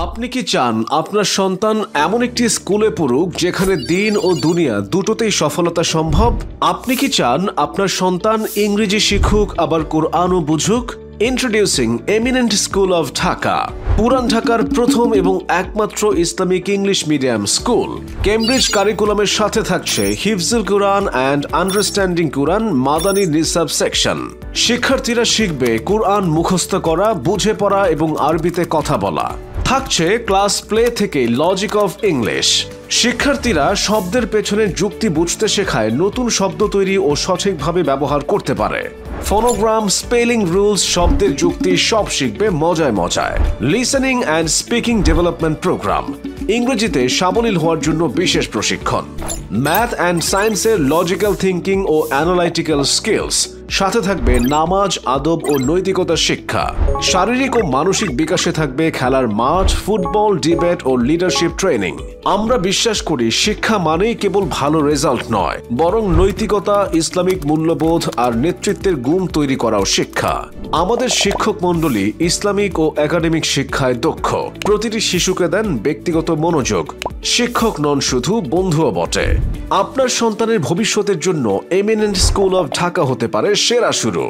আপনি কি চান আপনার সন্তান এমন একটি স্কুলে পড়ুক যেখানে দিন ও দুনিয়া দুটোতেই সফলতা সম্ভব? আপনি কি চান আপনার সন্তান ইংরেজি শিখুক আবার কোরআনও বুঝুক? Introducing eminent school of Dhaka, পুরান ঢাকার প্রথম এবং একমাত্র Islamic English medium school. Cambridge কারিকুলামের সাথে থাকছে Hifzul Quran and understanding Quran Madani Nisab section. শিক্ষার্থীরা শিখবে কুরআন মুখস্থ করা, বুঝে পড়া এবং আরবিতে কথা বলা। থাকছে ক্লাস প্লে থেকে লজিক অফ ইংলিশ। শিক্ষার্থীরা শব্দের পেছনে যুক্তি বুঝতে শেখায়, নতুন শব্দ তৈরি ও সঠিকভাবে ব্যবহার করতে পারে। ফোনোগ্রাম, স্পেলিং রুলস, শব্দের যুক্তি সব শিখবে মজায় মজায়। Listening and speaking development program, ইংরেজিতে সাবলীল হওয়ার জন্য বিশেষ প্রশিক্ষণ। ম্যাথ অ্যান্ড সায়েন্সের লজিক্যাল থিঙ্কিং ও অ্যানালাইটিক্যাল স্কিলস, সাথে থাকবে নামাজ, আদব ও নৈতিকতা শিক্ষা। শারীরিক ও মানসিক বিকাশে থাকবে খেলার মাঠ, ফুটবল, ডিবেট ও লিডারশিপ ট্রেনিং। আমরা বিশ্বাস করি শিক্ষা মানেই কেবল ভালো রেজাল্ট নয়, বরং নৈতিকতা, ইসলামিক মূল্যবোধ আর নেতৃত্বের গুণ তৈরি করাও শিক্ষা। আমাদের শিক্ষক মণ্ডলী ইসলামিক ও একাডেমিক শিক্ষায় দক্ষ। প্রতিটি শিশুকে দেন ব্যক্তিগত মনোযোগ। শিক্ষক নন শুধু, বন্ধুও বটে। আপনার সন্তানের ভবিষ্যতের জন্য এমিনেন্ট স্কুল অফ ঢাকা হতে পারে সেরা শুরু।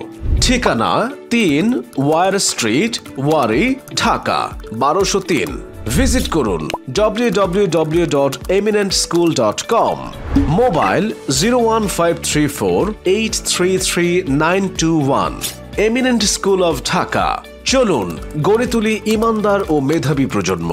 ঠিকানা 3 ওয়ার স্ট্রিট, ওয়ারি, ঢাকা 1203। ভিজিট করুন www.eminentschool.com। Mobile 01534833921। Eminent school of Dhaka. চলুন গড়ে তুলি ইমানদার ও মেধাবী প্রজন্ম।